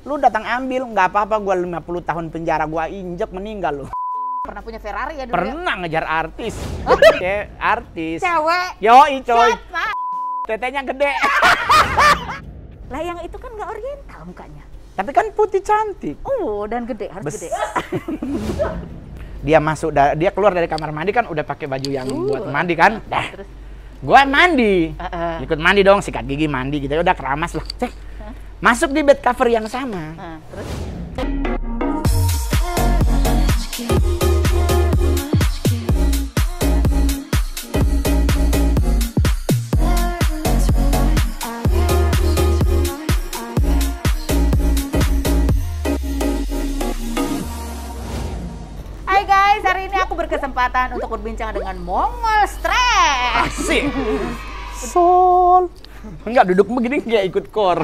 Lu datang ambil, nggak apa-apa, gua 50 tahun penjara, gua injek meninggal lu. Pernah punya Ferrari ya dulu? Pernah ngejar artis. Artis. Cewek? Yoi coy. Siapa? Tetenya gede. Lah yang itu kan nggak oriental mukanya. Tapi kan putih cantik. Oh, dan gede, harus gede. Dia masuk, dia keluar dari kamar mandi kan udah pakai baju yang buat mandi kan. Dah. Terus? Gua mandi. Ikut mandi dong, sikat gigi mandi gitu. Udah keramas lah. Cek. Masuk di bed cover yang sama. Terus? Hai guys, hari ini aku berkesempatan untuk berbincang dengan Mongol Stress. Asik. Sol. Enggak, duduk begini kayak ikut kor.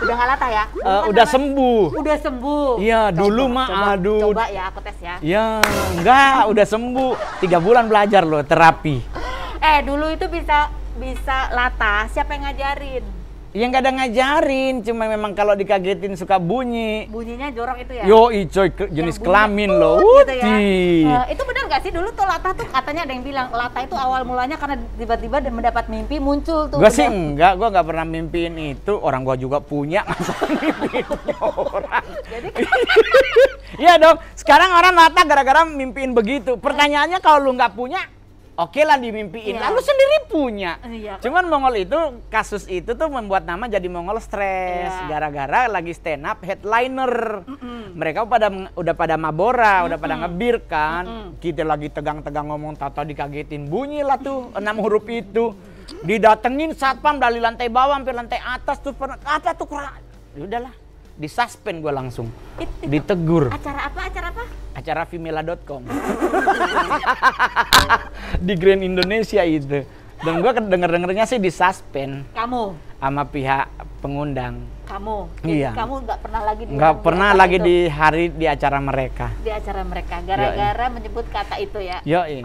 Udah nggak latah ya? Udah sembuh. Udah sembuh. Iya, dulu mah aduh. Coba ya, aku tes ya. Ya, enggak, udah sembuh. 3 bulan belajar loh, terapi. Dulu itu bisa latah, siapa yang ngajarin? Ya nggak ada ngajarin, cuma memang kalau dikagetin suka bunyi. Bunyinya jorok itu ya? Yoi coy, jenis kelamin loh. Gitu ya. Itu benar nggak sih dulu tuh latah tuh katanya ada yang bilang latah itu awal mulanya karena tiba-tiba mendapat mimpi muncul tuh. Gue sih enggak, gue nggak pernah mimpiin itu. Orang gue juga punya, masa mimpiin orang. Jadi Iya dong, sekarang orang latah gara-gara mimpiin begitu. Pertanyaannya kalau lu nggak punya, oke lah dimimpiin, lalu sendiri punya. Iya. Cuman Mongol itu, kasus itu tuh membuat nama jadi Mongol Stress. Gara-gara lagi stand up headliner. Mereka udah pada mabora, udah pada ngebir kan. Kita lagi tegang-tegang ngomong, tata dikagetin. Bunyi lah tuh 6 huruf itu. Didatengin satpam dari lantai bawah sampai lantai atas tuh. Apa tuh kurang? Ya udahlah, disuspend gue langsung. Ditegur. Acara apa? Acara Vimela.com. Di Grand Indonesia itu. Dan gue denger-dengernya sih disuspend. Kamu? Sama pihak pengundang. Kamu? Iya. Kamu nggak pernah lagi Nggak pernah lagi di hari di acara mereka. Di acara mereka, gara-gara menyebut kata itu ya? Yoi.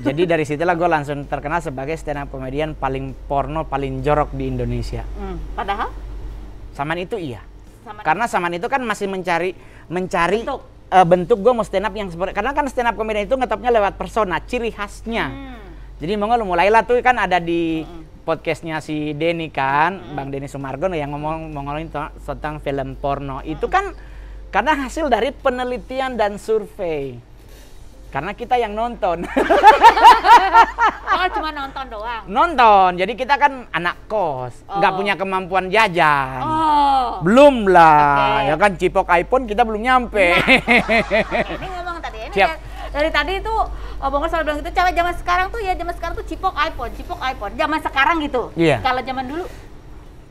Jadi dari situlah gue langsung terkenal sebagai stand up comedian paling porno, paling jorok di Indonesia. Padahal? Saman itu iya. Karena Saman itu kan masih mencari bentuk gue mau stand up yang seperti, karena kan stand up comedian itu ngetopnya lewat persona, ciri khasnya. Jadi Mongol mulailah tuh kan ada di podcastnya si Denny kan, Bang Denny Sumargo yang ngomongin tentang film porno. Itu kan karena hasil dari penelitian dan survei. Karena kita yang nonton. Oh, cuma nonton doang? Nonton, jadi kita kan anak kos, nggak punya kemampuan jajan. Belum lah, ya kan cipok iPhone kita belum nyampe. Ini ngomong tadi, ini dari tadi itu Bongol selalu bilang gitu, cewek zaman sekarang tuh cipok iPhone. Zaman sekarang gitu. Iya. Kalau zaman dulu?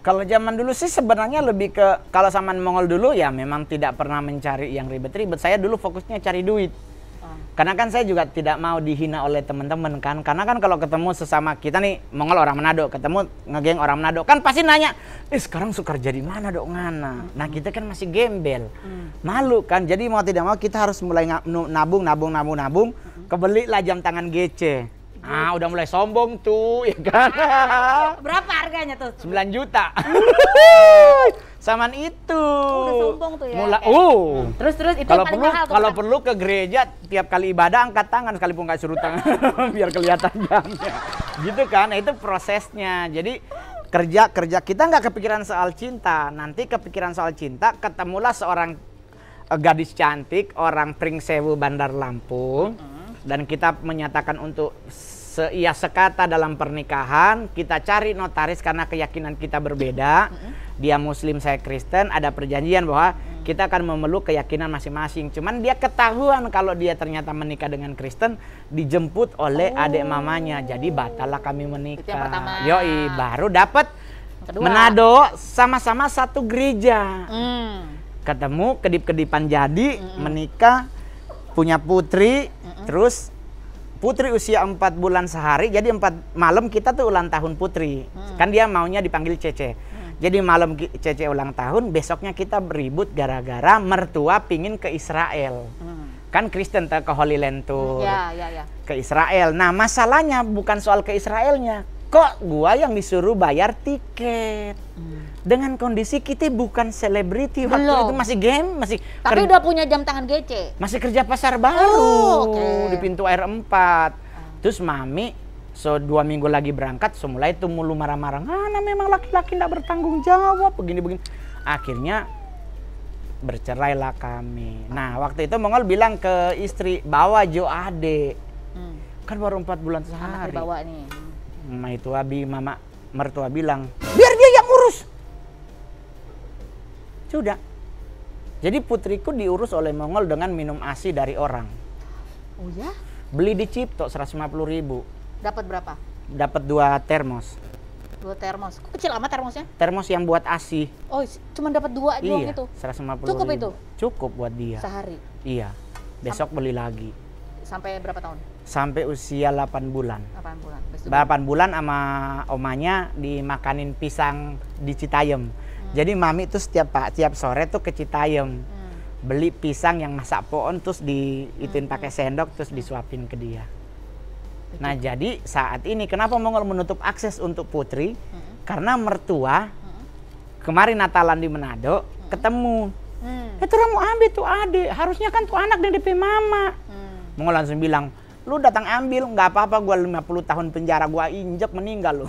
Kalau zaman dulu sih sebenarnya lebih ke, kalau Saman Mongol dulu ya memang tidak pernah mencari yang ribet-ribet. Saya dulu fokusnya cari duit. Karena kan saya juga tidak mau dihina oleh teman-teman kan. Karena kan kalau ketemu sesama kita nih, Mongol orang Manado, ketemu ngegeng orang Manado, kan pasti nanya, sekarang suka kerja di mana dok ngana? Nah kita kan masih gembel, malu kan. Jadi mau tidak mau kita harus mulai nabung. Kebelilah jam tangan GC. Udah mulai sombong tuh, ya kan? Berapa harganya tuh? 9 juta. Saman itu. Udah sombong tuh ya. Terus itu kalau paling perlu mahal tuh. Kalau perlu ke gereja tiap kali ibadah angkat tangan sekalipun nggak suruh tangan biar kelihatan jamnya. Gitu kan. Nah, itu prosesnya. Jadi kerja kita nggak kepikiran soal cinta. Nanti kepikiran soal cinta ketemulah seorang gadis cantik orang Pringsewu Bandar Lampung dan kita menyatakan untuk iya sekata dalam pernikahan. Kita cari notaris karena keyakinan kita berbeda. Dia Muslim, saya Kristen. Ada perjanjian bahwa kita akan memeluk keyakinan masing-masing. Cuman dia ketahuan kalau dia ternyata menikah dengan Kristen, dijemput oleh adik mamanya. Jadi batallah kami menikah. Itu yang pertama. Yoi, baru dapat Manado sama-sama satu gereja. Ketemu kedip-kedipan jadi menikah, punya putri, terus putri usia 4 bulan sehari, jadi 4 malam kita tuh ulang tahun putri. Kan dia maunya dipanggil Cece. Jadi malam Cece ulang tahun, besoknya kita beribut gara-gara mertua pingin ke Israel. Kan Kristen ke Holy Land tuh. Ya. Ke Israel. Nah masalahnya bukan soal ke Israelnya. Kok gua yang disuruh bayar tiket? Dengan kondisi kita bukan selebriti waktu Belum. itu, masih game, masih Tapi udah punya jam tangan GC. masih kerja pasar baru oke. di pintu air 4. Terus mami 2 minggu lagi berangkat, mulai tuh mulu marah-marah. Memang laki-laki tidak bertanggung jawab begini-begini. Akhirnya bercerailah kami. Nah, waktu itu Mongol bilang ke istri, bawa Jo Ade. Kan baru 4 bulan Anak sehari. dibawa nih. Itu mama mertua bilang, biar dia yang urus. Sudah. Jadi putriku diurus oleh Mongol dengan minum ASI dari orang. Oh ya? Beli di Cipto 150.000. Dapat berapa? Dapat 2 termos. 2 termos. Kok kecil amat termosnya? Termos yang buat ASI. Oh, cuma dapat 2 doang Iya, itu. 150.000. Cukup itu? Cukup buat dia. Sehari. Iya. Besok beli lagi. Sampai berapa tahun? Sampai usia 8 bulan. 8 bulan. 8 bulan sama omanya dimakanin pisang di Citayam. Jadi mami tuh tiap sore tuh ke Citayam. Beli pisang yang masak pohon terus diituin pakai sendok terus disuapin ke dia. Nah, jadi saat ini kenapa Mongol menutup akses untuk putri? Karena mertua kemarin Natalan di Manado ketemu. Itu mau ambil tuh Ade, harusnya kan tuh anak dari DP mama. Mongol langsung bilang, lu datang ambil, nggak apa-apa, gua 50 tahun penjara, gua injek meninggal lu.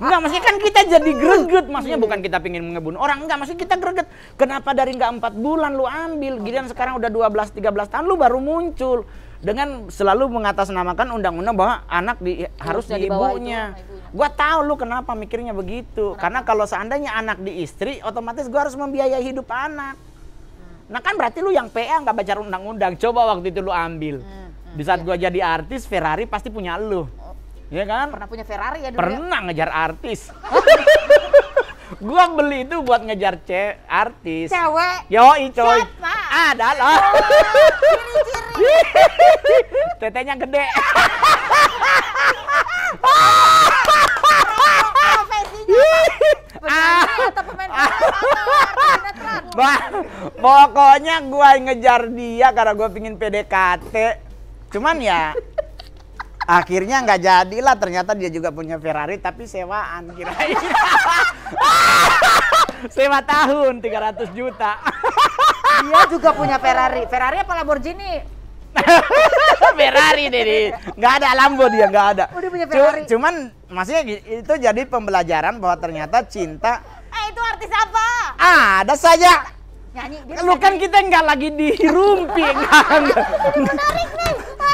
Enggak, maksudnya kan kita jadi greget, maksudnya bukan kita pingin ngebunuh orang, enggak, maksudnya kita greget. Kenapa dari nggak 4 bulan lu ambil, giliran sekarang udah 12-13 tahun lu baru muncul. Dengan selalu mengatasnamakan undang-undang bahwa anak harus di ibunya. Gua tahu lu kenapa mikirnya begitu. Karena kalau seandainya anak di istri, otomatis gua harus membiayai hidup anak. Nah kan berarti lu yang PA nggak baca undang-undang. Coba waktu itu lu ambil. Di saat gua jadi artis, Ferrari pasti punya lu. Iya kan? Pernah punya Ferrari ya dulu? Pernah ngejar artis. Gua beli itu buat ngejar artis. Cewek? Yoi coy. Siapa? Ada loh. Ciri-ciri. Tetenya gede. Profesinya penyanyi atau pemain sinetron? Pokoknya gua ngejar dia karena gua pingin PDKT. Cuman ya akhirnya nggak jadilah, ternyata dia juga punya Ferrari tapi sewaan kirain. Sewa tahun 300 juta. Dia juga punya Ferrari. Ferrari apa Lamborghini? Ferrari deh, nggak ada Lambo dia, nggak ada. Oh, dia punya Ferrari. Cuman maksudnya itu jadi pembelajaran bahwa ternyata cinta. Itu artis apa? Ada saja. Nyanyi. Lu kan kita nggak lagi di rumpi,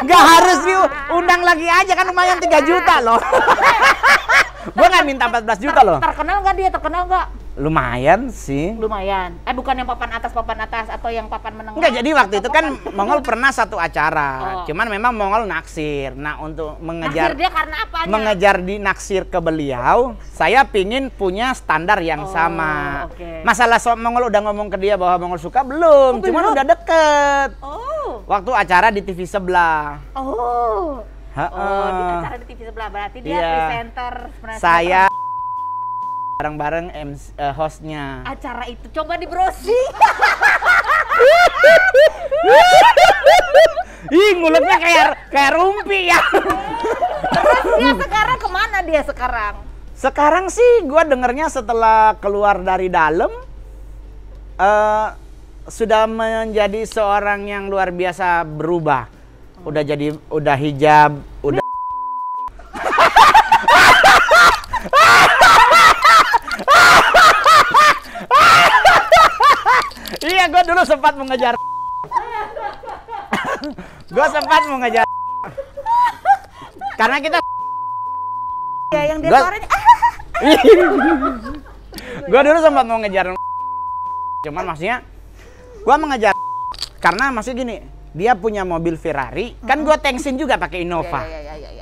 nggak harus diundang lagi aja kan, lumayan 3 juta loh. Gua nggak minta 14 juta loh. Terkenal nggak dia? Terkenal nggak? Lumayan sih. Lumayan. Bukan yang papan atas atau yang papan menengah? Enggak, jadi waktu itu kan Mongol pernah satu acara. Oh. Cuman memang Mongol naksir. Nah, untuk mengejar Naksir dia karena apanya? mengejar dinaksir ke beliau, saya pingin punya standar yang sama. Oke. Masalah Mongol udah ngomong ke dia bahwa Mongol suka belum, cuman belum? udah deket. Oh. Waktu acara di TV sebelah. Oh. Heeh. Di acara di TV sebelah berarti dia Iya. presenter. Saya bareng-bareng hostnya. Acara itu coba di browsing. Ih, mulutnya kayak rumpi ya. Terus dia sekarang kemana dia sekarang? Sekarang sih gue dengernya setelah keluar dari dalam sudah menjadi seorang yang luar biasa berubah. Udah hijab, udah Iya, gue dulu sempat mengejar. Karena kita Ya yang dia Gua- suaranya gue dulu sempat mau ngejar. Cuman maksudnya gue mengejar karena masih gini, dia punya mobil Ferrari, kan gue thanksin juga pakai Innova.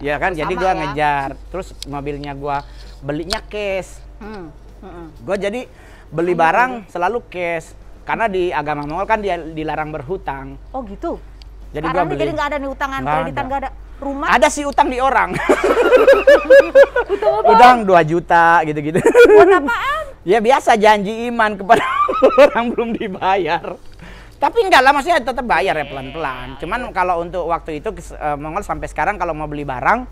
Ya kan, jadi Sama gue ya. ngejar. Terus mobilnya gue belinya cash. Gue jadi beli barang selalu cash. Karena di agama Mongol kan dia dilarang berhutang. Oh gitu. Jadi Sekarang gue nih jadi beli. nggak ada nih utangan, Nggak kreditan ada. nggak ada. Rumah? Ada sih utang di orang. Utang 2 juta gitu-gitu. Buat apaan? Ya biasa janji iman kepada orang belum dibayar. Tapi enggak lah, maksudnya tetap bayar ya pelan-pelan. Cuman kalau untuk waktu itu Mongol sampai sekarang kalau mau beli barang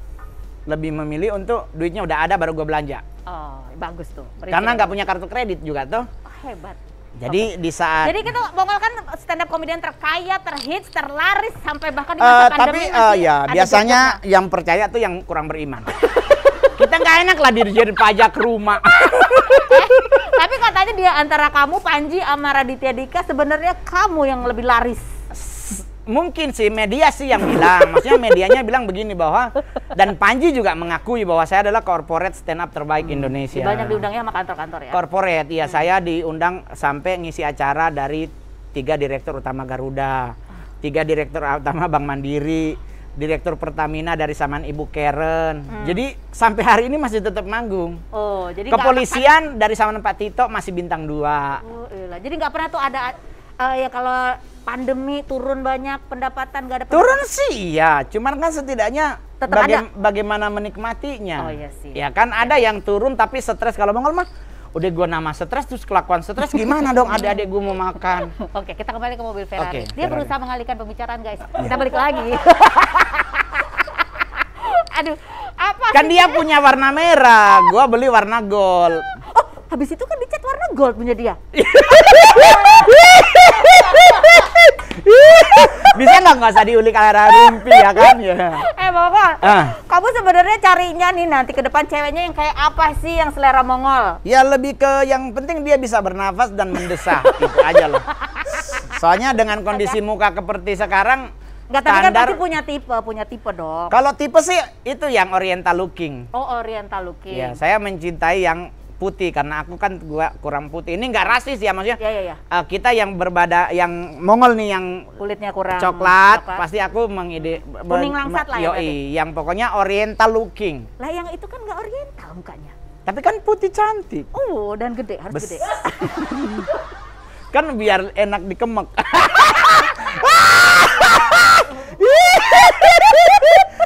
lebih memilih untuk duitnya udah ada baru gue belanja. Oh, bagus tuh. Karena nggak punya kartu kredit juga tuh. Oh, hebat. Jadi di saat Jadi kita Bongol kan stand up komedian terkaya, terhits, terlaris sampai bahkan di masa tapi pandemi masih ya ada biasanya job-jobnya. yang percaya tuh yang kurang beriman. Kita nggak enak lah dirjen pajak rumah. Tapi katanya dia antara kamu Panji sama Raditya Dika sebenarnya kamu yang lebih laris. Mungkin sih media sih yang bilang, maksudnya medianya bilang begini bahwa dan Panji juga mengakui bahwa saya adalah corporate stand up terbaik Indonesia. Banyak diundangnya sama kantor-kantor ya. Corporate, ya saya diundang sampai ngisi acara dari 3 direktur utama Garuda, 3 direktur utama Bank Mandiri, direktur Pertamina dari zaman Ibu Karen. Jadi sampai hari ini masih tetap manggung. Oh, jadi Kepolisian dari zaman Pak Tito masih bintang 2. Oh, iyalah. Jadi nggak pernah tuh ada ya kalau pandemi turun banyak pendapatan nggak ada Turun sih ya, cuman kan setidaknya Tetap ada. bagaimana menikmatinya. Oh, iya sih. Ya kan ada yang turun tapi stres. Kalau Bongol mah udah gua nama stres terus kelakuan stres gimana dong adik-adik gua mau makan. Oke, kita kembali ke mobil Ferrari. Oke, Dia Ferrari. berusaha mengalihkan pembicaraan, guys. Kita balik lagi. Aduh, apa Kan sih? dia punya warna merah, gua beli warna gold. Oh, habis itu kan dicat warna gold punya dia. Bisa nggak usah diulik arah rumpi ya kan ya. Mongol, Ah. kamu sebenarnya carinya nih nanti ke depan ceweknya yang kayak apa sih yang selera Mongol? Ya lebih ke yang penting dia bisa bernafas dan mendesah gitu aja loh. Soalnya dengan kondisi muka seperti sekarang Nggak, tapi kan standar. pasti punya tipe dong. Kalau tipe sih itu yang oriental looking. Oh, oriental looking. Ya, saya mencintai yang putih karena aku kan gua kurang putih. Ini nggak rasis ya maksudnya. Ya. Kita yang yang Mongol nih yang Kulitnya kurang coklat, pasti aku mengide Kuning langsat lah ya yoi, yang pokoknya oriental looking. Lah yang itu kan nggak oriental mukanya. Tapi kan putih cantik. Oh, dan gede, harus gede. Kan biar enak dikemek.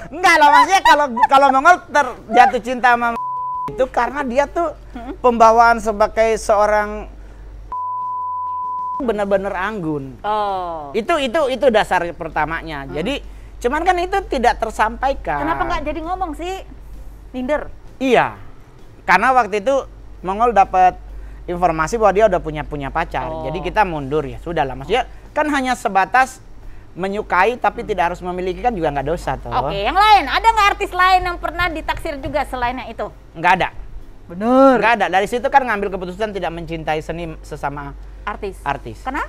Enggak lah, maksudnya kalau Mongol terjatuh cinta sama itu karena dia tuh pembawaan sebagai seorang benar-benar anggun. Oh. Itu dasar pertamanya. Jadi cuman kan itu tidak tersampaikan. Kenapa nggak jadi ngomong sih? Minder. Iya. Karena waktu itu Mongol dapat informasi bahwa dia udah punya pacar. Oh. Jadi kita mundur ya. Sudahlah. Maksudnya kan hanya sebatas menyukai tapi tidak harus memiliki kan juga nggak dosa toh. Oke, yang lain ada nggak artis lain yang pernah ditaksir juga selain yang itu? Nggak ada. Bener. Nggak ada. Dari situ kan ngambil keputusan tidak mencintai seni sesama artis. Karena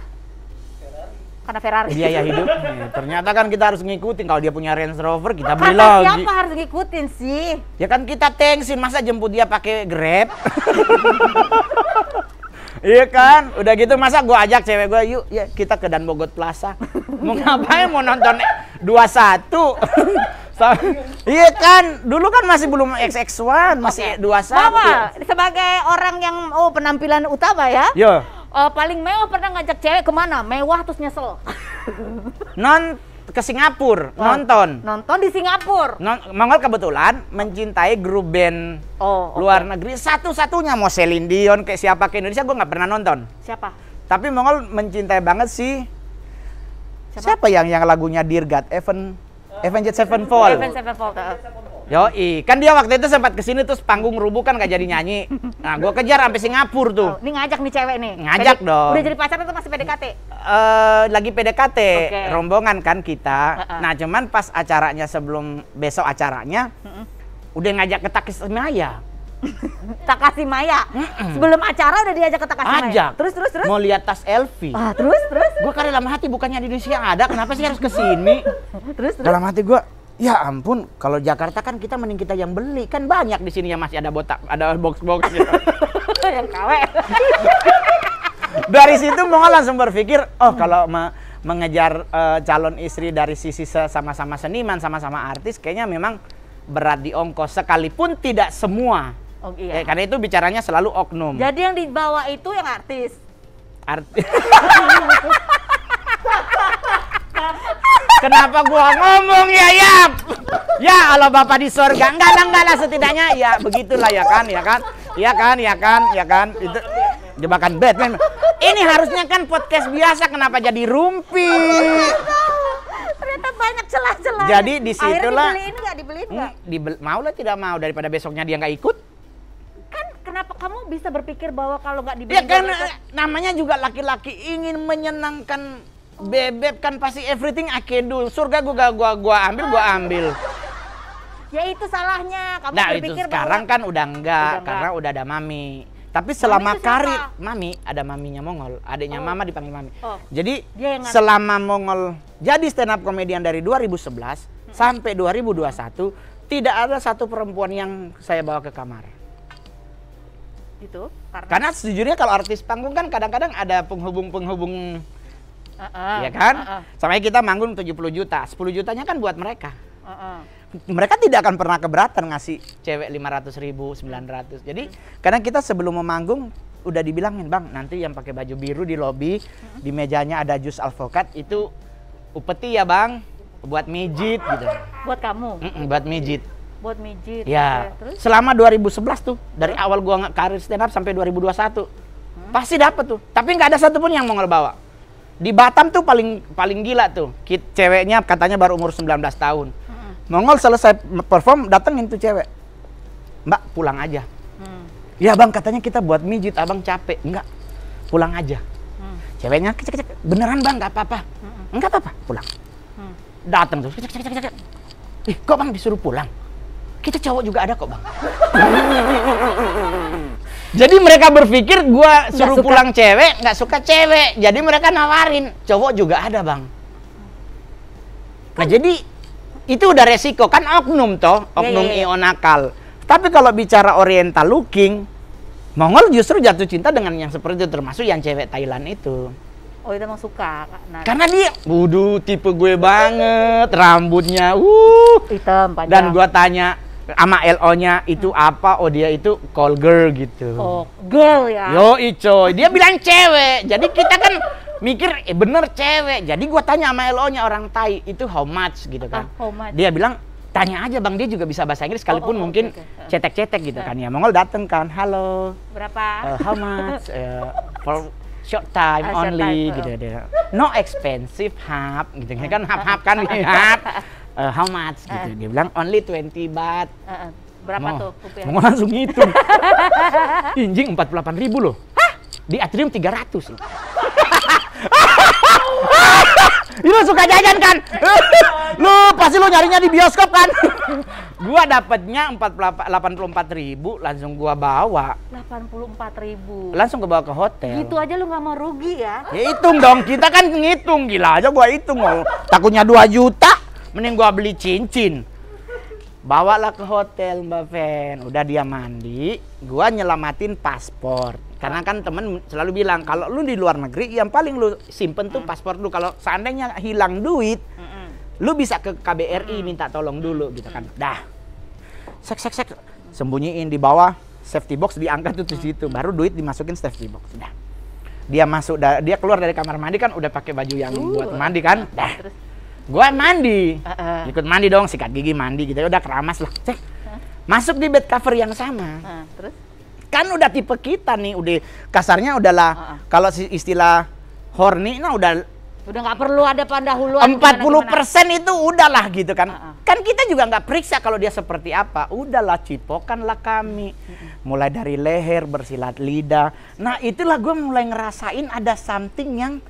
Ferrari. Biaya hidup. Ternyata kan kita harus ngikutin. Kalau dia punya Range Rover kita beli Kata lagi. siapa harus ngikutin sih? Ya kan kita thanksin, masa jemput dia pakai Grab? Iya kan? Udah gitu masa gua ajak cewek gua, yuk ya kita ke Dan Mogot Plaza. Mau ngapain? Mau nonton 21. Iya kan? Dulu kan masih belum XX1, masih 21. Mama, sebagai orang yang penampilan utama ya. Yo, Paling mewah pernah ngajak cewek kemana? Mewah terus nyesel. ke Singapura nonton. Nonton di Singapura. Mongol kebetulan mencintai grup band luar negeri satu-satunya, mau Celine Dion kayak siapa ke Indonesia gue nggak pernah nonton. Siapa? Tapi Mongol mencintai banget sih. Siapa yang lagunya Dear God, Avenged Sevenfold. Avenged Sevenfold. Yoi, kan dia waktu itu sempat kesini terus panggung rubuh kan gak jadi nyanyi. Nah, gue kejar sampai Singapura tuh. Ini ngajak nih cewek nih. Ngajak dong. Udah jadi pacar atau masih PDKT? Lagi PDKT, Oke. rombongan kan kita. Nah, cuman pas acaranya sebelum besok acaranya, udah ngajak ke Takashimaya. Takashimaya. Sebelum acara udah diajak ke Takashimaya. Ajak. Terus. Mau lihat tas Elvi. Terus. Gue kan dalam hati bukannya di Indonesia ada, kenapa sih harus ke sini? Terus. Dalam hati gue, ya ampun, kalau Jakarta kan kita mending kita yang beli, kan banyak di sini yang masih ada box-box gitu. Yang KW. Dari situ Mongol langsung berpikir, kalau mengejar calon istri dari sisi sama-sama seniman, sama-sama artis, kayaknya memang berat di ongkos, sekalipun tidak semua. Oh iya. Karena itu bicaranya selalu oknum. Jadi yang dibawa itu yang artis. Kenapa gua ngomong ya, Yap? Ya Allah Bapak di sorga. Enggak lah setidaknya ya begitulah ya kan. Itu jebakan Batman. Ini harusnya kan podcast biasa, kenapa jadi rumpi? Ternyata banyak celah-celah. Jadi disitulah. Akhirnya dibeliin nggak? Mau lah tidak mau, daripada besoknya dia nggak ikut. Kan kenapa kamu bisa berpikir bahwa kalau nggak Ya dibeliin kan dia nggak ikut? namanya juga laki-laki ingin menyenangkan bebek kan, pasti everything I can do. Surga gua ambil. Ya itu salahnya. Kamu Nah itu berpikir sekarang bahwa kan udah enggak, Udah karena udah ada mami. Tapi selama itu siapa? karir, mami ada maminya Mongol, adiknya Oh. mama dipanggil mami. Oh. Jadi Dia yang selama Mongol jadi stand up comedian dari 2011 sampai 2021 tidak ada satu perempuan yang saya bawa ke kamar. gitu Karena sejujurnya kalau artis panggung kan kadang-kadang ada penghubung, ya kan? Sampai kita manggung 70 juta, 10 jutanya kan buat mereka. Mereka tidak akan pernah keberatan ngasih cewek 500.000, 900. Jadi kadang kita sebelum memanggung udah dibilangin, Bang, nanti yang pakai baju biru di lobi, di mejanya ada jus alpukat, itu upeti ya Bang, buat mijit gitu. Buat kamu? Buat mijit. Buat mijit. Ya, Oke. Terus? selama 2011 tuh, dari awal gua karir stand up sampai 2021, pasti dapet tuh. Tapi nggak ada satupun yang mau bawa. Di Batam tuh paling gila tuh, ceweknya katanya baru umur 19 tahun. Mongol selesai perform, datengin tuh cewek. Mbak, pulang aja. Ya Bang, katanya kita buat mijit, abang capek. Enggak, pulang aja. Ceweknya, kecek, beneran Bang, nggak apa-apa. Enggak apa-apa, pulang. Datang tuh, kecek. Ih, kok Bang disuruh pulang? Kita cowok juga ada kok Bang. Jadi mereka berpikir gua suruh pulang cewek, nggak suka cewek. Jadi mereka nawarin, cowok juga ada Bang. Nah jadi itu udah resiko, kan oknum toh, oknum IO nakal. Tapi kalau bicara oriental looking, Mongol justru jatuh cinta dengan yang seperti itu, termasuk yang cewek Thailand itu. Oh itu emang suka. Nah, Karena dia, tipe gue banget, rambutnya, hitam panjang. dan gua tanya sama LO-nya itu apa, oh dia itu call girl gitu. Oh, girl ya. Yo coy, dia bilang cewek, jadi kita kan mikir bener cewek. Jadi gua tanya sama LO-nya orang Thai, itu how much gitu kan. How much? Dia bilang, tanya aja Bang, dia juga bisa bahasa Inggris sekalipun mungkin oke. cetek-cetek gitu kan. Ya Mongol dateng kan, halo, Berapa? how much, for short time Short only time, gitu dia. No expensive, half gitu kan, half kan half. How much gitu. Dia bilang only 20 baht. Berapa tuh rupiah? Mongol langsung ngitung. Injing 48.000 loh. Di Atrium 300. Lu suka jajan kan? Lu pasti lu nyarinya di bioskop kan? Gua dapatnya 84.000, langsung gua bawa. 84.000. Langsung gua bawa ke hotel. Gitu aja lu nggak mau rugi ya? Ya hitung dong, kita kan ngitung, gila aja gua hitung. Takutnya 2 juta, mending gua beli cincin. Bawalah ke hotel Mbak Ven, udah dia mandi, gua nyelamatin paspor. Karena kan temen selalu bilang, kalau lu di luar negeri, yang paling lu simpen tuh paspor lu. Kalau seandainya hilang duit, lu bisa ke KBRI minta tolong dulu gitu kan. Dah, sek, sembunyiin di bawah safety box, diangkat tuh di situ, baru duit dimasukin safety box. Dah, dia masuk, dia keluar dari kamar mandi kan udah pakai baju yang buat mandi kan. Dah, gua mandi, ikut mandi dong, sikat gigi mandi gitu, udah keramas lah. Cek, masuk di bed cover yang sama. Terus? Kan udah tipe kita nih, udah kasarnya udahlah. Kalau istilah horny, nah udah nggak perlu ada pendahuluan. 40% itu udahlah gitu kan. Kan kita juga nggak periksa kalau dia seperti apa. Udahlah, cipokanlah kami. Mulai dari leher, bersilat lidah. Nah itulah gue mulai ngerasain ada something yang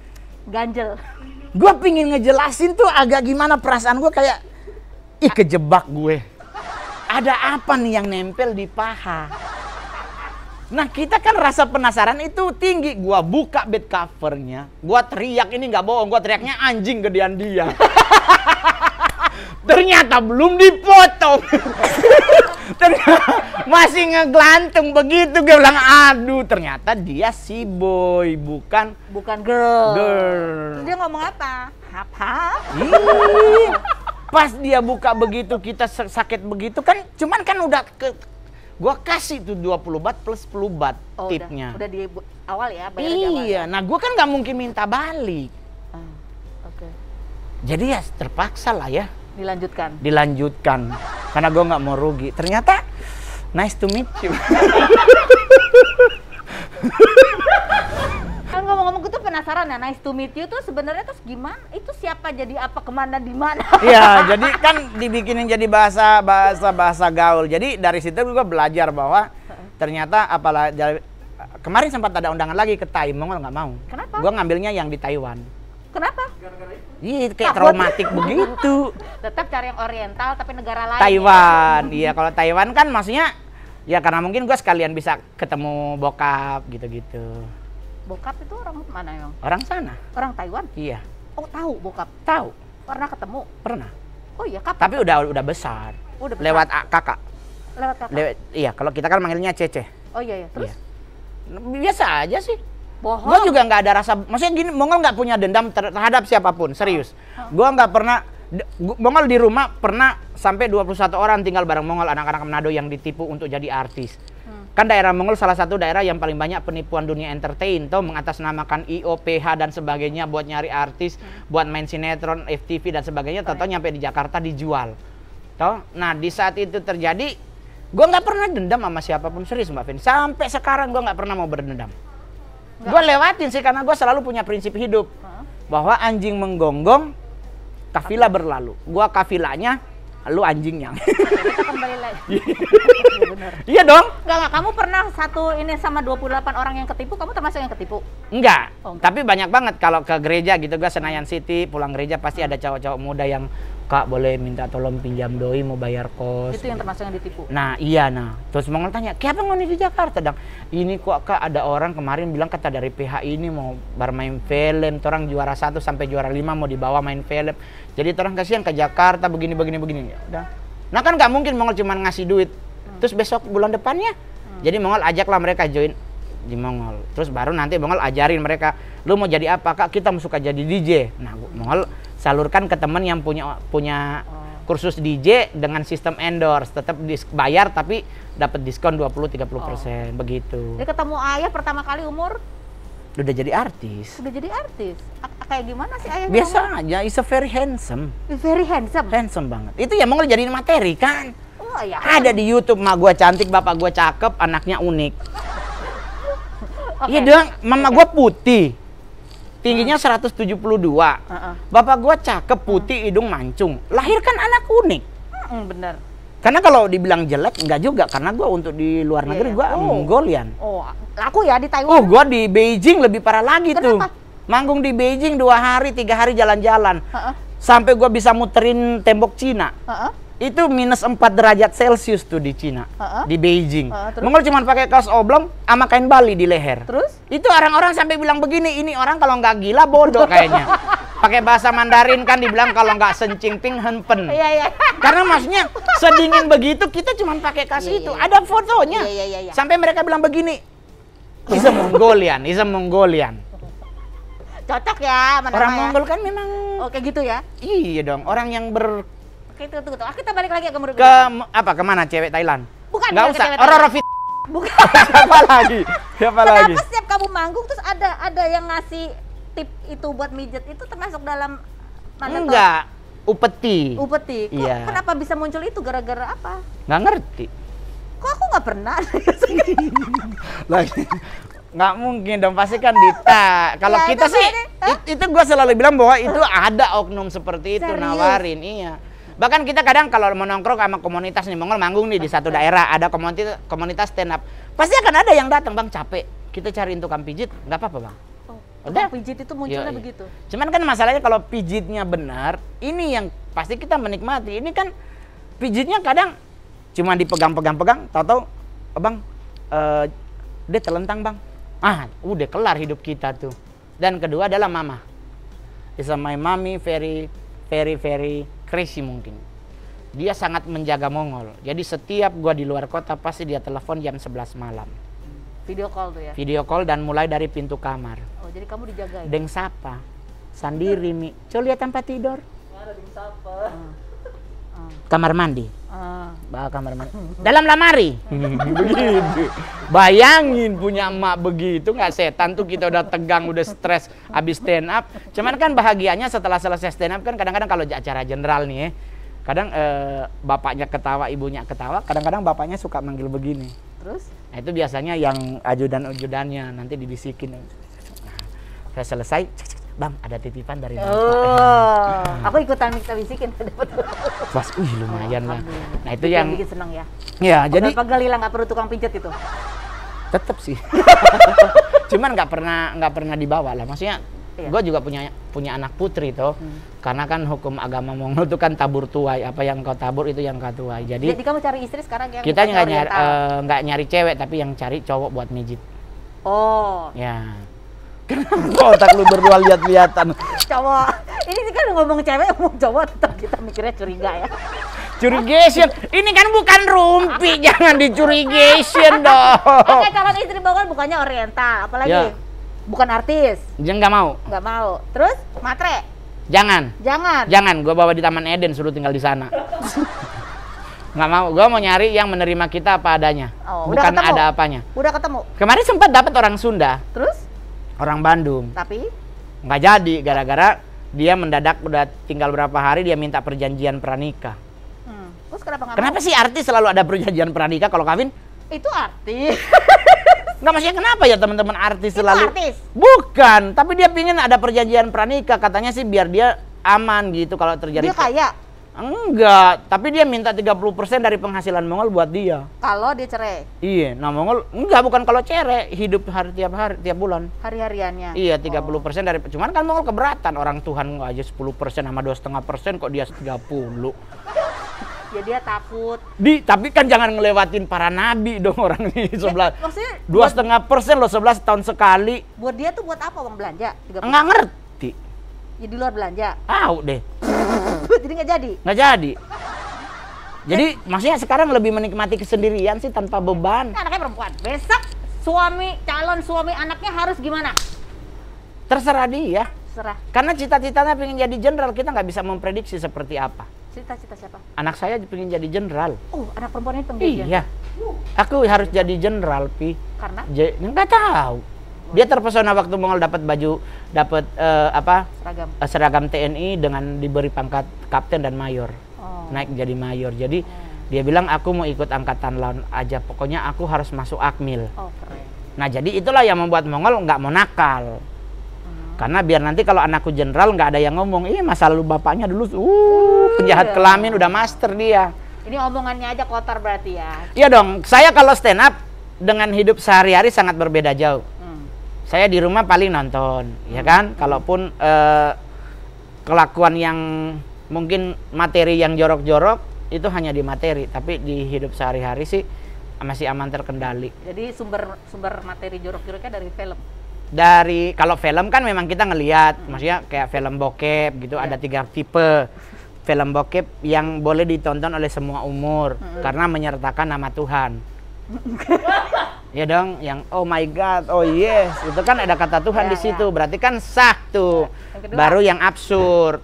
ganjel. Gue pingin ngejelasin tuh agak gimana perasaan gue, kayak ih kejebak gue. Ada apa nih yang nempel di paha? Nah kita kan rasa penasaran itu tinggi. Gua buka bed covernya, gua teriak, ini nggak bohong, gua teriaknya anjing gedean dia. Ternyata belum dipotong. Ternyata masih ngegelantung begitu. Gue bilang, aduh ternyata dia si boy, bukan girl. Girl. Dia ngomong apa? Hap-hap. Pas dia buka begitu, kita sakit begitu kan, cuman kan udah gua kasih tuh 20 baht plus 10 baht tipnya. Udah di awal ya, bayar di awal. Iya, nah gua kan nggak mungkin minta balik. Oke. Jadi ya terpaksa lah ya. Dilanjutkan. Karena gua nggak mau rugi. Ternyata nice to meet you. Kan ngomong-ngomong, gue tuh penasaran ya, nice to meet you tuh sebenarnya terus gimana? Itu siapa jadi apa, kemana, di mana? Iya, jadi kan dibikinin jadi bahasa gaul. Jadi dari situ gue belajar bahwa ternyata kemarin sempat ada undangan lagi ke Thai, Mongol nggak mau. Kenapa? Gue ngambilnya yang di Taiwan. Kenapa? Iya, kayak traumatik begitu. Tetap cari yang oriental tapi negara lain. Taiwan, iya kalau Taiwan kan maksudnya ya karena mungkin gue sekalian bisa ketemu bokap gitu-gitu. Bokap itu orang mana yang? Orang sana. Orang Taiwan? Iya. Oh tahu bokap? Tahu. Pernah ketemu? Pernah. Oh iya, kapan? Tapi udah besar. Udah besar. Lewat kakak. Lewat kakak? Iya, kalau kita kan manggilnya Cece. Oh iya, terus? Iya. Biasa aja sih. Bohong? Gue juga nggak ada rasa, maksudnya gini, Mongol nggak punya dendam terhadap siapapun, serius. Gue nggak pernah, Mongol di rumah pernah sampai 21 orang tinggal bareng Mongol, anak-anak Manado yang ditipu untuk jadi artis. Kan daerah Mongol salah satu daerah yang paling banyak penipuan dunia entertain, tuh mengatasnamakan IOPH dan sebagainya buat nyari artis, buat main sinetron, FTV dan sebagainya, tau nyampe di Jakarta dijual. Toh, nah di saat itu terjadi, gue nggak pernah dendam sama siapapun, serius Mbak Vin. Sampai sekarang gue nggak pernah mau berdendam. Gue lewatin sih karena gue selalu punya prinsip hidup bahwa anjing menggonggong, kafilah berlalu. Gue kafilahnya, lu anjingnya. Kita kembali lagi. Iya dong. Enggak, kamu pernah satu ini sama 28 orang yang ketipu, kamu termasuk yang ketipu? Enggak. Oh, enggak. Tapi banyak banget kalau ke gereja gitu, gue Senayan City, pulang gereja pasti ada cowok-cowok muda yang, Kak boleh minta tolong pinjam doi mau bayar kos. Itu yang termasuk yang ditipu? Nah iya, nah terus Mongol tanya, kenapa ngoni di Jakarta dong? Ini kok Kak ada orang kemarin bilang kata dari PH ini mau bermain film, orang juara 1 sampai juara 5 mau dibawa main film. Jadi orang kasihan ke Jakarta begini. Ya udah. Nah kan nggak mungkin Mongol cuma ngasih duit. Terus besok bulan depannya, jadi Mongol ajaklah mereka join di Mongol. Terus baru nanti Mongol ajarin mereka, lu mau jadi apa Kak? Kita suka jadi DJ. Nah Mongol salurkan ke teman yang punya kursus DJ dengan sistem endorse, tetap bayar tapi dapat diskon 20-30%, begitu. Jadi ketemu ayah pertama kali umur? Udah jadi artis. Udah jadi artis? Kayak gimana sih ayahnya? Biasa aja, is a very handsome. Very handsome? Handsome banget. Itu ya Mongol jadiin materi kan? Oh iya. Ada di YouTube, mak gua cantik, bapak gua cakep, anaknya unik. Iya dong, mama gua putih. Tingginya 172. Bapak gua cakep, putih, hidung mancung. Lahirkan anak unik. Bener. Karena kalau dibilang jelek, enggak juga. Karena gua untuk di luar negeri, gua Mongolian. Oh, laku ya di Taiwan? Gua di Beijing lebih parah lagi. Kenapa? Tuh. Manggung di Beijing 2 hari, 3 hari jalan-jalan. Sampai gua bisa muterin tembok Cina. Itu minus 4 derajat Celcius tuh di Cina, di Beijing. Mongol cuma pakai kaos oblong sama kain Bali di leher. Terus? Itu orang-orang sampai bilang begini, ini orang kalau nggak gila bodoh kayaknya. Pakai bahasa Mandarin kan dibilang kalau nggak sencing ping henpen. Iya. Karena maksudnya sedingin begitu kita cuma pakai kaos itu. Ada fotonya. Iya. Sampai mereka bilang begini, is a Mongolian. Cocok ya, orang Mongol kan memang. Oke gitu ya? Iya dong, orang yang Oke, tunggu. Kita balik lagi ke murid. Kemana cewek Thailand? Bukan. Nggak usah. Bukan. Siapa lagi? Kenapa setiap kamu manggung terus ada yang ngasih tip itu buat mijet itu termasuk dalam mana? Enggak. Upeti. Iya. Kenapa bisa muncul itu? Gara-gara apa? Nggak ngerti. Kok aku nggak pernah? Lagi. Nggak mungkin dong, pasti kan Dita. Kalau ya, kita sih, itu gue selalu bilang bahwa itu ada oknum seperti itu. Serius? Nawarin, iya. Bahkan kita kadang kalau mau nongkrong sama komunitas nih, Mongol manggung nih di satu daerah, ada komunitas stand up. Pasti akan ada yang datang, Bang capek, kita cariin tukang pijit, nggak apa-apa Bang. Udah pijit itu munculnya begitu. Cuman kan masalahnya kalau pijitnya benar, ini yang pasti kita menikmati. Ini kan pijitnya kadang cuma dipegang-pegang, tahu-tahu, Bang, dia telentang Bang. Udah kelar hidup kita tuh. Dan kedua adalah mama. Is my mommy very crazy mungkin. Dia sangat menjaga Mongol. Jadi setiap gua di luar kota pasti dia telepon jam 11 malam. Video call tuh ya? Video call dan mulai dari pintu kamar. Oh, jadi kamu dijaga ya? Deng sapa. Sandiri Mi. Coba lihat tempat tidur. Ada deng sapa. Kamar mandi. Bawa kamar mandi. Dalam lamari. Begitu. Bayangin punya emak begitu, nggak setan tuh kita udah tegang, udah stres abis stand up. Cuman kan bahagianya setelah selesai stand up kan kadang-kadang kalau acara general nih ya, kadang bapaknya ketawa, ibunya ketawa, kadang-kadang bapaknya suka manggil begini. Terus? Nah itu biasanya yang ajudan-ajudannya nanti dibisikin. Nah, Saya selesai, Bang, ada titipan dari Bapak. Oh, aku ikutan minta bisikin dapat. Pas, lumayan lah. Nah itu Yang yang, bikin seneng ya. ya jadi Berapa Galila nggak perlu tukang pincet itu? tetep sih. Cuman nggak pernah dibawa lah. Maksudnya, Iya. gue juga punya anak putri tuh. Karena kan hukum agama Mongol itu kan tabur tuai. Apa yang kau tabur itu yang kau tuai. Jadi kamu cari istri sekarang yang kita bukan nggak oriental. nyari cewek, tapi yang cari cowok buat mijit. Oh, Ya. Kenapa otak lu berdua lihat-lihatan? cowok. Ini sih kan ngomong cewek, ngomong cowok, tetap kita mikirnya curiga ya. Curigation. Ini kan bukan rumpi, jangan dicurigation dong. Oke, calon istri Mongol bukannya oriental, apalagi? Ya. Bukan artis, Jangan, nggak mau. nggak mau. Terus matre, Jangan. jangan. Gue bawa di Taman Eden, suruh tinggal di sana. Nggak mau. Gue mau nyari yang menerima kita apa adanya. Oh, udah Bukan ketemu? ada apanya. Udah ketemu. Kemarin sempat dapat orang Sunda, Terus? orang Bandung. Tapi Nggak jadi, gara-gara dia mendadak udah tinggal berapa hari dia minta perjanjian pranikah. terus kenapa nggak Kenapa mau? sih artis selalu ada perjanjian pranikah kalau kawin? Itu artis. Nggak, maksudnya kenapa ya teman-teman artis Itu selalu? artis. Bukan, tapi dia pingin ada perjanjian pranikah. Katanya sih biar dia aman gitu kalau terjadi. Dia kaya. Enggak, tapi dia minta 30% dari penghasilan Mongol buat dia. Kalau dia cerai, Iya, nah Mongol enggak, bukan kalau cerai, hidup hari, tiap bulan. hari-hariannya. Iya, 30% dari, cuman kan Mongol keberatan, orang Tuhan nggak aja 10% sama 2,5% kok dia 30. Ya dia takut. Tapi kan jangan ngelewatin para nabi dong orang ini 11. Maksudnya 2,5% loh 11 tahun sekali. buat dia tuh buat apa uang belanja? 30. Nggak ngerti. Ya di luar belanja. Tahu deh. Jadi nggak jadi. Nggak jadi. Jadi maksudnya sekarang lebih menikmati kesendirian sih tanpa beban. Nah, anaknya perempuan. Besok calon suami anaknya harus gimana? Terserah dia. Serah. Karena cita-citanya pengen jadi jenderal, kita nggak bisa memprediksi seperti apa. Cita-cita siapa? Anak saya pengen jadi jenderal. Anak perempuan ini pengen Iya. Aku harus jadi jenderal, Pi. Karena Nggak tahu. Dia terpesona waktu Mongol dapat seragam. seragam TNI dengan diberi pangkat kapten dan mayor. Oh. Naik jadi mayor. Jadi dia bilang aku mau ikut angkatan laut aja. Pokoknya aku harus masuk Akmil. Oh, keren. Nah, jadi itulah yang membuat Mongol nggak mau nakal. Karena biar nanti kalau anakku jenderal nggak ada yang ngomong, masa lalu bapaknya dulu penjahat kelamin, udah master dia. Ini omongannya aja kotor berarti ya. Iya dong, saya kalau stand up dengan hidup sehari-hari sangat berbeda jauh. Saya di rumah paling nonton, ya kan? Kalaupun kelakuan yang mungkin materi yang jorok-jorok itu hanya di materi, tapi di hidup sehari-hari sih masih aman terkendali. Jadi sumber materi jorok-joroknya dari film. Kalau film kan memang kita ngelihat, maksudnya kayak film bokep gitu, ada 3 tipe. Film bokep yang boleh ditonton oleh semua umur karena menyertakan nama Tuhan. Ya dong, yang oh my god, oh yes, itu kan ada kata Tuhan di situ, berarti kan sah tuh. Yang kedua? Baru yang absurd.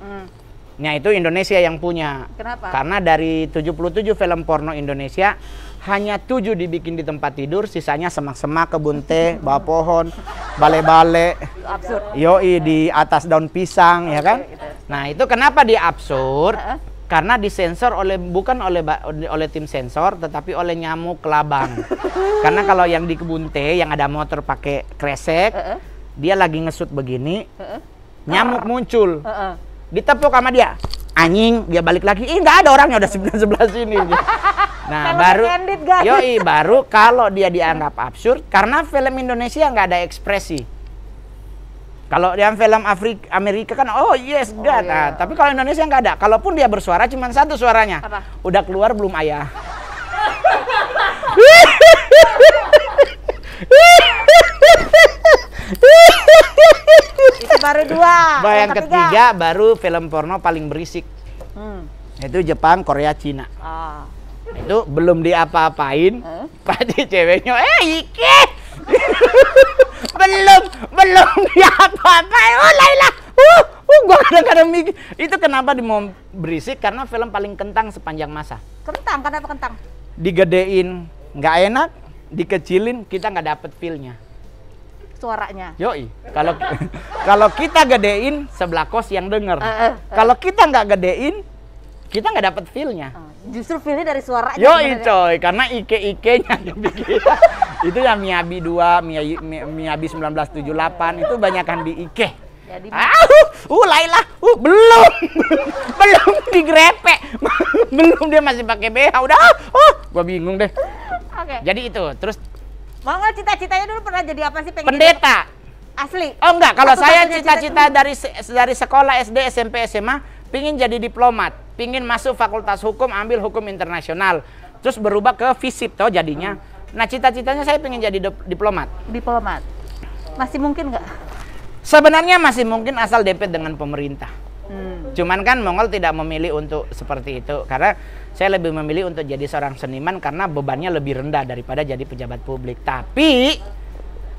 Nah, itu Indonesia yang punya. Kenapa? Karena dari 77 film porno Indonesia, hanya 7 dibikin di tempat tidur, sisanya semak-semak, kebun teh, bawah pohon, bale-bale. Absurd. Yoi, di atas daun pisang, ya kan? Nah, itu kenapa dia absurd? Karena disensor bukan oleh tim sensor, tetapi oleh nyamuk kelabang. Karena kalau yang di kebun teh, yang ada motor pakai kresek, dia lagi ngesut begini, nyamuk muncul. Ditepuk sama dia, anjing, dia balik lagi, nggak ada orangnya, udah sebelah sini. Nah, baru kalau dia dianggap absurd karena film Indonesia nggak ada ekspresi. Kalau yang film Amerika kan oh yes God. Nah, tapi kalau Indonesia nggak ada. Kalaupun dia bersuara cuma satu suaranya. Apa? Udah keluar belum ayah. Itu baru 2. Yang ketiga baru film porno paling berisik. Itu Jepang, Korea, Cina. Itu belum diapa-apain, pasti ceweknya, Ike, belum diapa-apain, Laila, gua kadang-kadang mikir, itu kenapa mau berisik, karena film paling kentang sepanjang masa. Kentang, kenapa kentang? Digedein nggak enak, dikecilin kita nggak dapet feel-nya. Suaranya. Yoi, kalau kita gedein sebelah kos yang denger, kalau kita nggak gedein, kita nggak dapet feel-nya. Justru feelnya dari suaranya. Yoi coy, karena ike-ikenya yang bikin. Itu yang Miyabi 2, Miyabi 1978 itu banyakan di Ike. Jadi Laila, belum belum digrepe. Belum, dia masih pakai BH. Udah, gua bingung deh. Oke. Jadi itu, terus Mongol cita-citanya dulu pernah jadi apa sih? Pengen pendeta. Asli? Oh enggak, kalau saya Satu-satunya cita-cita dari sekolah SD, SMP, SMA, pingin jadi diplomat, pingin masuk fakultas hukum, ambil hukum internasional, terus berubah ke FISIP toh jadinya. Nah, cita-citanya saya pingin jadi diplomat. Diplomat. Masih mungkin nggak? Sebenarnya masih mungkin asal dempet dengan pemerintah. Hmm. Cuman kan Mongol tidak memilih untuk seperti itu, karena saya lebih memilih untuk jadi seorang seniman karena bebannya lebih rendah daripada jadi pejabat publik. Tapi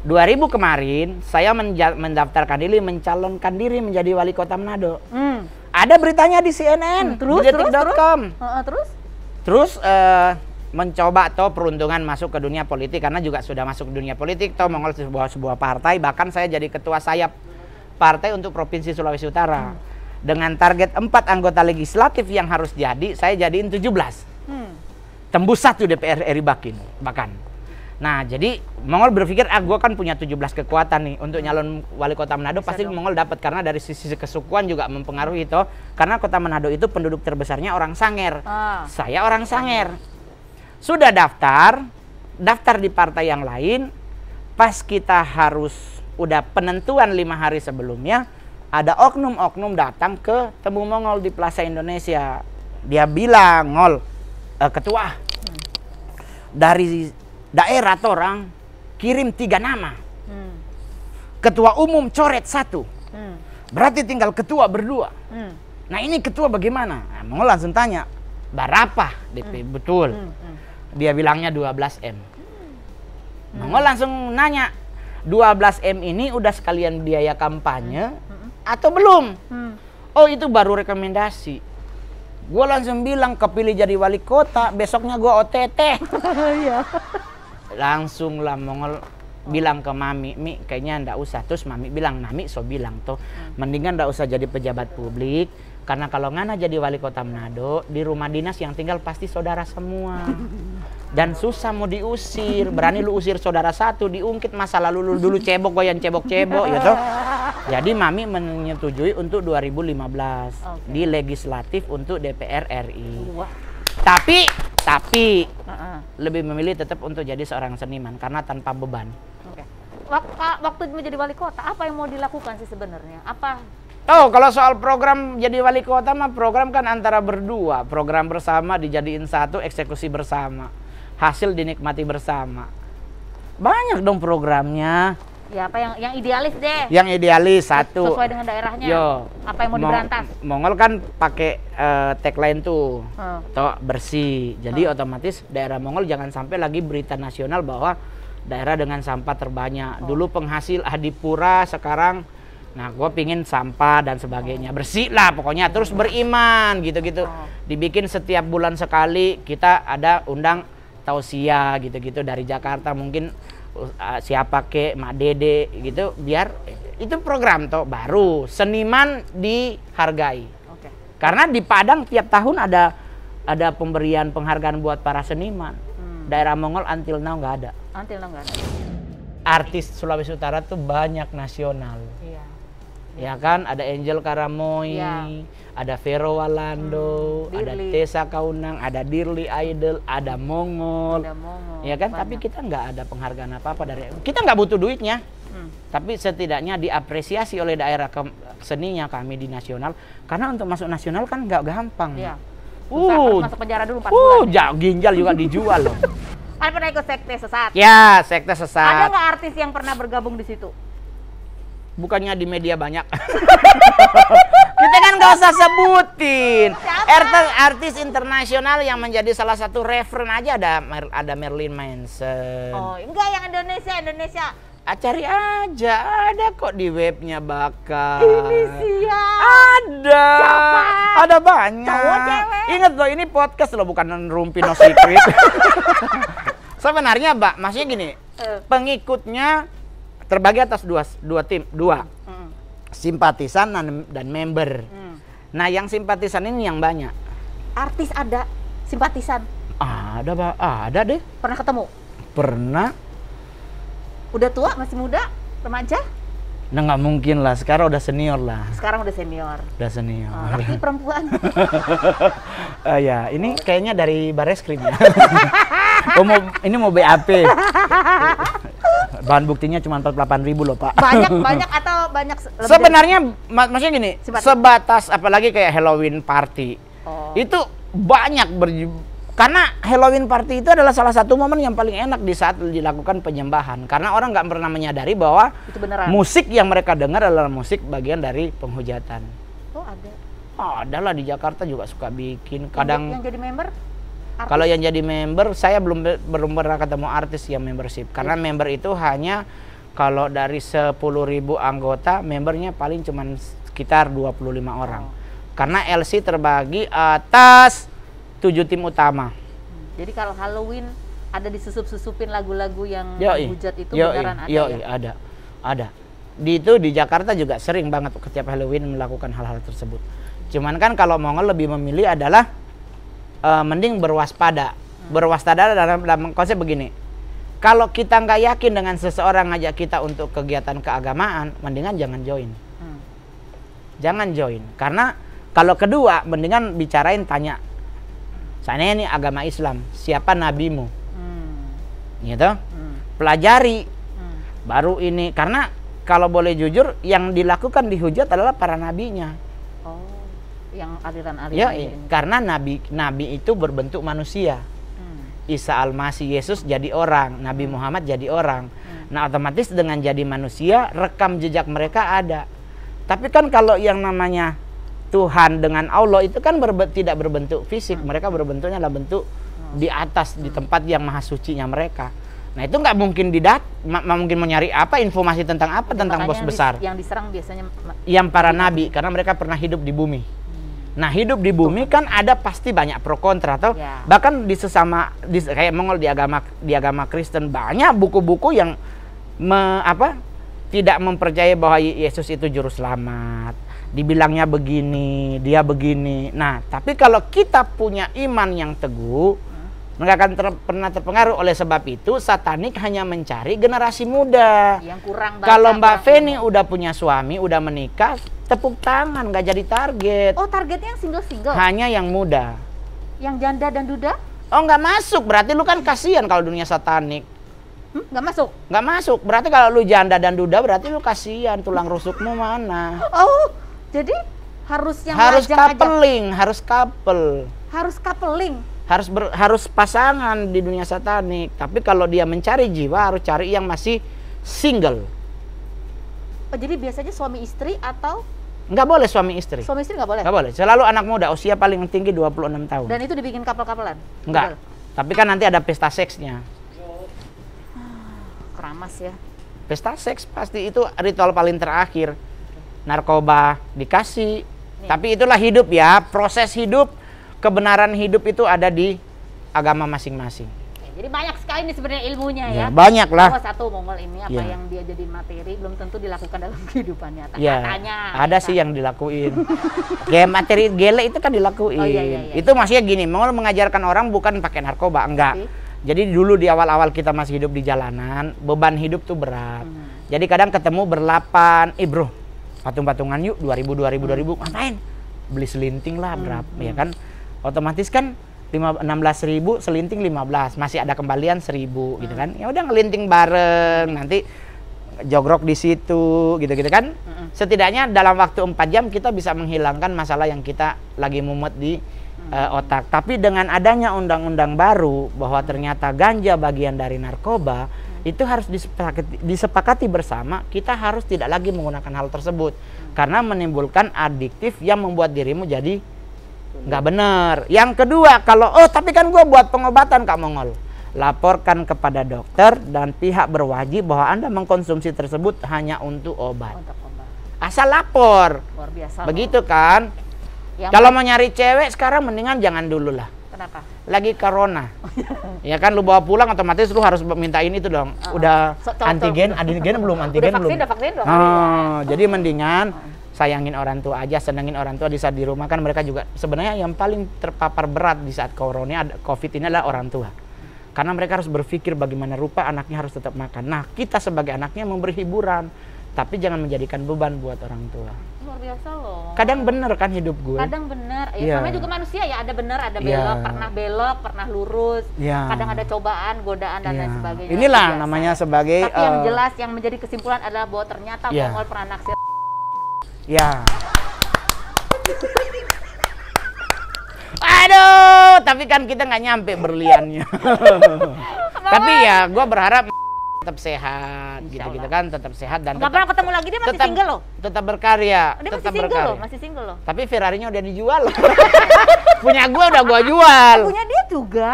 2000 kemarin saya mencalonkan diri menjadi wali kota Manado. Ada beritanya di CNN, Terus, di detik.com. Terus? Mencoba toh peruntungan masuk ke dunia politik, karena juga sudah masuk dunia politik toh Mongol sebuah partai, bahkan saya jadi ketua sayap partai untuk Provinsi Sulawesi Utara. Dengan target 4 anggota legislatif yang harus jadi, saya jadiin 17. Tembus 1 DPR RI bahkan. Nah, jadi Mongol berpikir, gue kan punya 17 kekuatan nih untuk nyalon wali kota Manado, pasti Mongol dapat, karena dari sisi kesukuan juga mempengaruhi toh. Karena kota Manado itu penduduk terbesarnya orang Sanger. Saya orang Sanger. Sudah daftar di partai yang lain, pas kita harus udah penentuan 5 hari sebelumnya, ada oknum-oknum datang ke temu Mongol di Plaza Indonesia. Dia bilang, "Ngol, ketua, dari daerah orang kirim 3 nama. Ketua umum coret 1. Berarti tinggal ketua berdua. Nah, ini ketua bagaimana?" Nah, Mongol langsung tanya, "Berapa DP?" Betul. Dia bilangnya 12M. Mongol langsung nanya, 12M ini udah sekalian biaya kampanye atau belum? Oh, itu baru rekomendasi. Gue langsung bilang, kepilih jadi wali kota, besoknya gue OTT. Langsung lah Mongol bilang ke Mami, "Mi, kayaknya ndak usah." Terus Mami bilang, "Mami so bilang tuh, mendingan ndak usah jadi pejabat publik, karena kalau ngana jadi wali kota Manado, di rumah dinas yang tinggal pasti saudara semua. Dan susah mau diusir, berani lu usir saudara satu, diungkit masa lalu lu dulu cebok, goyan cebok-cebok." Gitu. Jadi Mami menyetujui untuk 2015 di legislatif untuk DPR RI. Tapi lebih memilih tetap untuk jadi seorang seniman karena tanpa beban. Waktu menjadi wali kota, apa yang mau dilakukan sih sebenarnya? Apa? Oh, kalau soal program jadi wali kota mah, program kan antara berdua, program bersama dijadiin satu, eksekusi bersama, hasil dinikmati bersama. Banyak dong programnya. Ya, apa yang idealis deh? Yang idealis satu. Sesuai dengan daerahnya. Yo. Apa yang mau diberantas? Mongol kan pakai tagline tuh, toh bersih. Jadi otomatis daerah Mongol jangan sampai lagi berita nasional bahwa daerah dengan sampah terbanyak. Dulu penghasil Adipura, sekarang, nah gue pingin sampah dan sebagainya bersih lah pokoknya. Terus beriman gitu-gitu. Dibikin setiap bulan sekali kita ada undang tausiah gitu-gitu dari Jakarta, mungkin siapa ke Mak Dede gitu, biar itu program toh baru seniman dihargai. Karena di Padang tiap tahun ada pemberian penghargaan buat para seniman. Daerah Mongol until now nggak ada. Artis Sulawesi Utara tuh banyak nasional. Ya kan, ada Angel Karamoy, ada Vero Walando, ada Tessa Kaunang, ada Dirli Idol, ada Mongol. Ya kan, tapi kita nggak ada penghargaan apa-apa dari, kita nggak butuh duitnya. Tapi setidaknya diapresiasi oleh daerah seninya kami di nasional, karena untuk masuk nasional kan nggak gampang. Harus masuk penjara dulu 4 bulan. Ginjal juga dijual loh. Ada pernah ikut sekte sesat? Ya, sekte sesat. Ada nggak artis yang pernah bergabung di situ? Bukannya di media banyak. Kita kan nggak usah sebutin. Artis internasional yang menjadi salah satu referen aja ada Marilyn Manson. Oh, enggak, yang Indonesia. Cari aja, ada kok di webnya bakal. Ini siap. Ada. Siapa? Ada banyak. Cowok, cewek. Ingat loh, ini podcast loh, bukan Rumpi No Secret. Sebenarnya, Mbak, maksudnya gini, pengikutnya terbagi atas dua tim. Simpatisan dan member. Nah, yang simpatisan ini yang banyak. Artis ada, simpatisan? Ada deh. Pernah ketemu? Pernah. Udah tua, masih muda, remaja? Nah nggak mungkin lah, sekarang udah senior lah. Sekarang udah senior. Udah senior. Laki perempuan. Ya, ini kayaknya dari Bareskrim ya. Ini mau BAP. Bahan buktinya cuma 48.000 loh Pak. Banyak atau banyak? Sebenarnya maksudnya gini, sebatas apalagi kayak Halloween party. Oh. Itu banyak karena Halloween party itu adalah salah satu momen yang paling enak di saat dilakukan penyembahan. Karena orang nggak pernah menyadari bahwa itu beneran. Musik yang mereka dengar adalah musik bagian dari penghujatan. Oh ada? Oh, ada lah di Jakarta juga suka bikin. Kadang yang jadi member? Kalau yang jadi member, saya belum pernah ketemu artis yang membership. Karena member itu hanya kalau dari 10.000 anggota, membernya paling cuma sekitar 25 orang. Karena LC terbagi atas 7 tim utama. Jadi kalau Halloween ada disusup-susupin lagu-lagu yang hujat itu beneran ada ya? Ada. Di Jakarta juga sering banget setiap Halloween melakukan hal-hal tersebut. Cuman kan kalau Mongol lebih memilih adalah mending berwaspada. Berwaspada dalam konsep begini. Kalau kita nggak yakin dengan seseorang ngajak kita untuk kegiatan keagamaan, mendingan jangan join. Jangan join. Karena kalau kedua, mendingan bicarain, tanya. Saya ini agama Islam, siapa nabimu? Gitu. Pelajari. Baru ini, karena kalau boleh jujur, yang dilakukan dihujat adalah para nabinya. Oh, yang aliran-aliran ini. Karena nabi itu berbentuk manusia. Isa al-Masih, Yesus jadi orang, Nabi Muhammad jadi orang. Nah, otomatis dengan jadi manusia, rekam jejak mereka ada. Tapi kan kalau yang namanya Tuhan dengan Allah itu kan tidak berbentuk fisik, mereka berbentuknya adalah bentuk di atas, di tempat yang maha sucinya mereka. Nah itu nggak mungkin mungkin mau nyari apa, informasi tentang apa, tentang bos besar. Yang diserang biasanya yang para nabi, karena mereka pernah hidup di bumi. Nah hidup di bumi kan ada pasti banyak pro kontra, atau bahkan kayak Mongol di agama Kristen banyak buku-buku yang tidak mempercayai bahwa Yesus itu juru selamat. Dibilangnya begini, dia begini. Nah, tapi kalau kita punya iman yang teguh, nggak akan pernah terpengaruh. Oleh sebab itu, satanik hanya mencari generasi muda. Yang kurang. Kalau Mbak Feni udah punya suami, udah menikah, tepuk tangan, nggak jadi target. Oh, targetnya yang single-single? Hanya yang muda. Yang janda dan duda? Oh, nggak masuk. Berarti lu kan kasihan kalau dunia satanik. Nggak masuk? Nggak masuk. Berarti kalau lu janda dan duda, berarti lu kasihan. Tulang rusukmu mana? Oh, jadi harus yang coupling, harus couple. Harus coupling. Harus pasangan di dunia satanik. Tapi kalau dia mencari jiwa, harus cari yang masih single. Oh, jadi biasanya suami istri atau? Nggak boleh suami istri. Suami istri nggak boleh? Nggak boleh. Selalu anak muda, usia paling tinggi 26 tahun. Dan itu dibikin couple-couplean? Nggak. Tapi kan nanti ada pesta seksnya. Keramas ya. Pesta seks pasti itu ritual paling terakhir. Narkoba dikasih. Tapi itulah hidup ya. Proses hidup, kebenaran hidup itu ada di agama masing-masing. Jadi banyak sekali nih sebenarnya ilmunya ya. Banyak lah. Satu Mongol ini apa yang dia jadi materi belum tentu dilakukan dalam kehidupan nyata. Katanya. Ada sih yang dilakuin. Kayak materi gele itu kan dilakuin. Itu maksudnya gini, Mongol mengajarkan orang bukan pakai narkoba, enggak. Jadi dulu di awal-awal kita masih hidup di jalanan, beban hidup tuh berat. Jadi kadang ketemu berlapan, bro, patung-patungan yuk, 2000, ngapain? Beli selinting lah berapa, ya kan? Otomatis kan 16.000, selinting 15, masih ada kembalian 1.000 gitu kan? Ya udah ngelinting bareng, nanti jogrok di situ, gitu-gitu kan? Setidaknya dalam waktu 4 jam kita bisa menghilangkan masalah yang kita lagi mumet di otak. Tapi dengan adanya undang-undang baru bahwa ternyata ganja bagian dari narkoba, itu harus disepakati bersama. Kita harus tidak lagi menggunakan hal tersebut karena menimbulkan adiktif yang membuat dirimu jadi nggak benar. Yang kedua, kalau tapi kan gue buat pengobatan Kak Mongol, laporkan kepada dokter dan pihak berwajib bahwa Anda mengkonsumsi tersebut hanya untuk obat. Asal lapor. Luar biasa. Begitu kan? Kalau mau nyari cewek sekarang mendingan jangan dulu lah. Kenapa? Lagi corona. Ya kan lu bawa pulang otomatis lu harus mintain itu dong. Udah antigen belum? Antigen belum? Udah vaksin. Jadi mendingan sayangin orang tua aja, senengin orang tua di saat di rumah kan mereka juga sebenarnya yang paling terpapar berat di saat corona COVID ini adalah orang tua. Karena mereka harus berpikir bagaimana rupa anaknya harus tetap makan. Nah, kita sebagai anaknya memberi hiburan, tapi jangan menjadikan beban buat orang tua. Luar biasa loh. Kadang bener kan hidup gue. Kadang bener. Ya sama juga manusia ya, ada bener, ada belok, pernah lurus. Kadang ada cobaan, godaan dan lain sebagainya. Inilah namanya sebagai. Tapi yang jelas yang menjadi kesimpulan adalah bahwa ternyata Mongol pernah naksir. Ya. Aduh, tapi kan kita nggak nyampe berliannya. Tapi ya, gue berharap tetap sehat, gitu-gitu kan, tetap sehat dan. Nggak pernah ketemu lagi, dia masih single loh. Tetap berkarya. Dia tetap masih single loh. Tapi Ferrarinya udah dijual. Punya gue udah gue jual. Punya dia juga.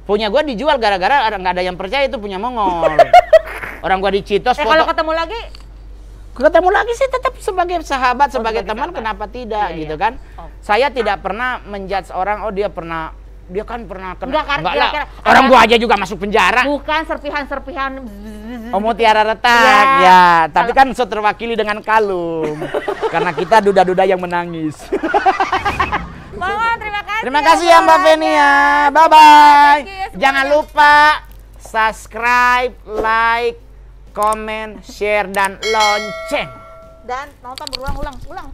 Punya gue dijual gara-gara nggak ada yang percaya itu punya Mongol. Orang gue dicitos. Kalau ketemu lagi sih tetap sebagai sahabat, sebagai teman, kenapa tidak gitu kan? Saya tidak pernah menjudge orang, dia kan pernah kena. Enggak lah. Orang gua aja juga masuk penjara. Bukan serpihan-serpihan. Mutiara retak. Ya, tapi kan terwakili dengan kalung. Karena kita duda-duda yang menangis. Terima kasih. Terima kasih ya Mbak Fenia. Bye bye. Jangan lupa subscribe, like, komen, share dan lonceng. Dan nonton berulang-ulang, ulang.